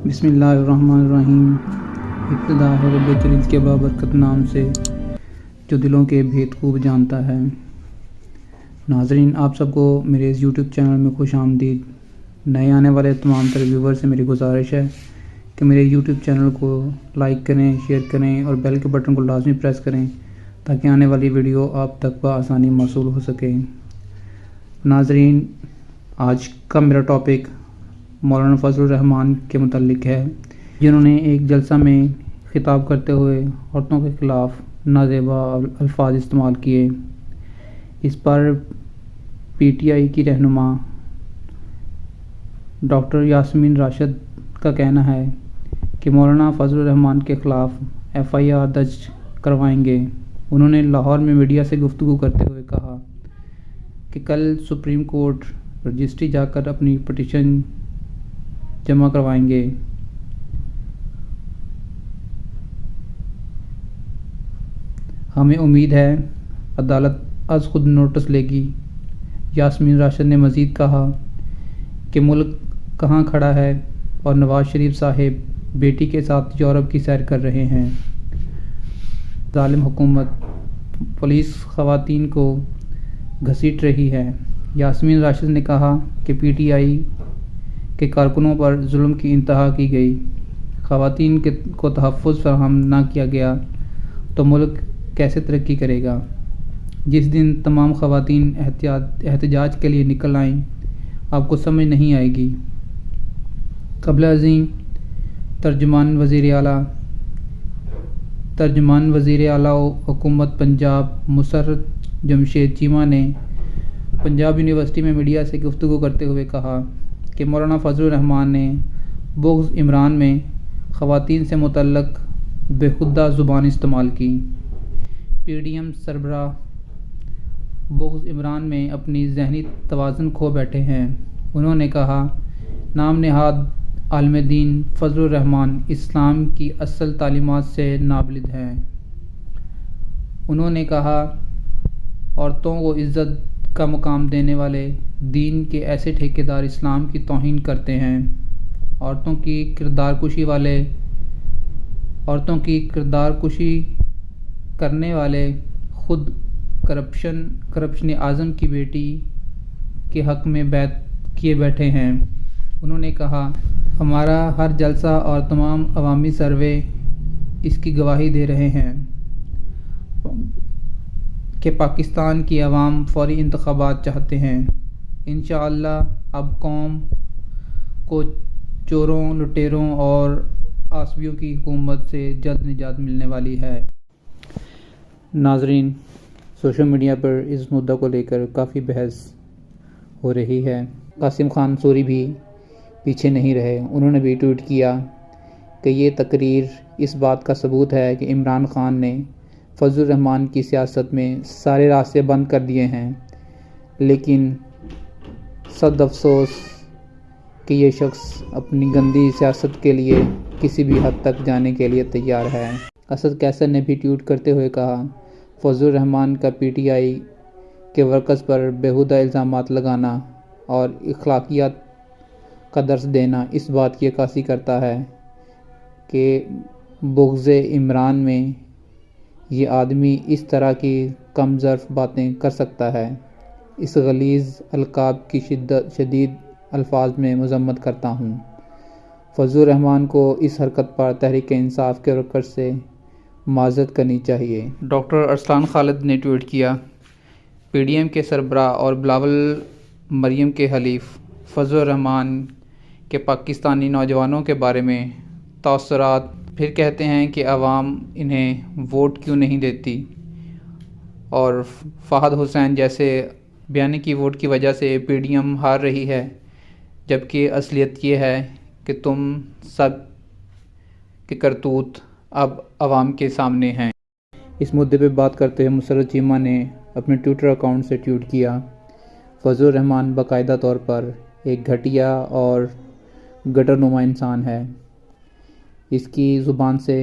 بسم اللہ الرحمن الرحیم۔ ابتدا ہے رب جلیل کے بابرکت نام سے جو دلوں کے بھید خوب جانتا ہے۔ ناظرین، آپ سب کو میرے اس یوٹیوب چینل میں خوش آمدید۔ نئے آنے والے تمام تر ویور سے میری گزارش ہے کہ میرے یوٹیوب چینل کو لائک کریں، شیئر کریں اور بیل کے بٹن کو لازمی پریس کریں تاکہ آنے والی ویڈیو آپ تک بآسانی موصول ہو سکے۔ ناظرین، آج کا میرا ٹاپک مولانا فضل الرحمان کے متعلق ہے، جنہوں نے ایک جلسہ میں خطاب کرتے ہوئے عورتوں کے خلاف نازیبا الفاظ استعمال کیے۔ اس پر پی ٹی آئی کی رہنما ڈاکٹر یاسمین راشد کا کہنا ہے کہ مولانا فضل الرحمان کے خلاف ایف آئی آر درج کروائیں گے۔ انہوں نے لاہور میں میڈیا سے گفتگو کرتے ہوئے کہا کہ کل سپریم کورٹ رجسٹری جا کر اپنی پٹیشن جمع کروائیں گے۔ ہمیں امید ہے عدالت از خود نوٹس لے گی۔ یاسمین راشد نے مزید کہا کہ ملک کہاں کھڑا ہے اور نواز شریف صاحب بیٹی کے ساتھ یورپ کی سیر کر رہے ہیں۔ ظالم حکومت پولیس خواتین کو گھسیٹ رہی ہے۔ یاسمین راشد نے کہا کہ پی ٹی آئی کے کارکنوں پر ظلم کی انتہا کی گئی۔ خواتین کو تحفظ فراہم نہ کیا گیا تو ملک کیسے ترقی کرے گا؟ جس دن تمام خواتین احتجاج کے لیے نکل آئیں، آپ کو سمجھ نہیں آئے گی۔ قبل ازیں ترجمان وزیر اعلیٰ حکومت پنجاب مسرت جمشید چیمہ نے پنجاب یونیورسٹی میں میڈیا سے گفتگو کرتے ہوئے کہا کہ مولانا فضل الرحمان نے بغض عمران میں خواتین سے متعلق بےہودہ زبان استعمال کی۔ پی ڈی ایم سربراہ بغض عمران میں اپنی ذہنی توازن کھو بیٹھے ہیں۔ انہوں نے کہا، نام نہاد عالم دین فضل الرحمان اسلام کی اصل تعلیمات سے نابلد ہیں۔ انہوں نے کہا، عورتوں کو عزت کا مقام دینے والے دین کے ایسے ٹھیکیدار اسلام کی توہین کرتے ہیں۔ عورتوں کی کردار کشی کرنے والے خود کرپشن اعظم کی بیٹی کے حق میں بیعت کیے بیٹھے ہیں۔ انہوں نے کہا، ہمارا ہر جلسہ اور تمام عوامی سروے اس کی گواہی دے رہے ہیں کہ پاکستان کی عوام فوری انتخابات چاہتے ہیں۔ انشاءاللہ اب قوم کو چوروں، لٹیروں اور عاصیوں کی حکومت سے جلد نجات ملنے والی ہے۔ ناظرین، سوشل میڈیا پر اس مدعا کو لے کر کافی بحث ہو رہی ہے۔ قاسم خان سوری بھی پیچھے نہیں رہے۔ انہوں نے بھی ٹویٹ کیا کہ یہ تقریر اس بات کا ثبوت ہے کہ عمران خان نے فضل الرحمان کی سیاست میں سارے راستے بند کر دیے ہیں، لیکن صد افسوس کہ یہ شخص اپنی گندی سیاست کے لیے کسی بھی حد تک جانے کے لیے تیار ہے۔ اسد قیصر نے بھی ٹویٹ کرتے ہوئے کہا، فضل الرحمان کا پی ٹی آئی کے ورکرز پر بیہودہ الزامات لگانا اور اخلاقیات کا درس دینا اس بات کی عکاسی کرتا ہے کہ بغض عمران میں یہ آدمی اس طرح کی کم ظرف باتیں کر سکتا ہے۔ اس غلیظ القاب کی شدید الفاظ میں مذمت کرتا ہوں۔ فضل الرحمان کو اس حرکت پر تحریک انصاف کے ورکرز سے معذرت کرنی چاہیے۔ ڈاکٹر ارسلان خالد نے ٹویٹ کیا، پی ڈی ایم کے سربراہ اور بلاول مریم کے حلیف فضل الرحمان کے پاکستانی نوجوانوں کے بارے میں تاثرات، پھر کہتے ہیں کہ عوام انہیں ووٹ کیوں نہیں دیتی، اور فہد حسین جیسے بیانی کی ووٹ کی وجہ سے پی ڈی ایم ہار رہی ہے، جبکہ اصلیت یہ ہے کہ تم سب کے کرتوت اب عوام کے سامنے ہیں۔ اس مدعے پہ بات کرتے ہوئے مسرت چیمہ نے اپنے ٹویٹر اکاؤنٹ سے ٹویٹ کیا، فضل الرحمان باقاعدہ طور پر ایک گھٹیا اور گٹر نما انسان ہے۔ اس کی زبان سے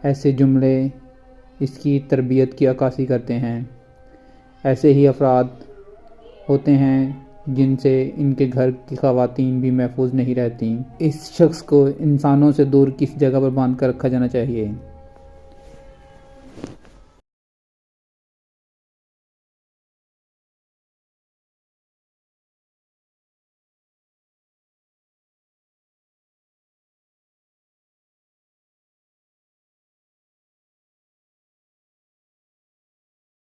ایسے جملے اس کی تربیت کی عکاسی کرتے ہیں۔ ایسے ہی افراد ہوتے ہیں جن سے ان کے گھر کی خواتین بھی محفوظ نہیں رہتیں۔ اس شخص کو انسانوں سے دور کسی جگہ پر باندھ کر رکھا جانا چاہیے۔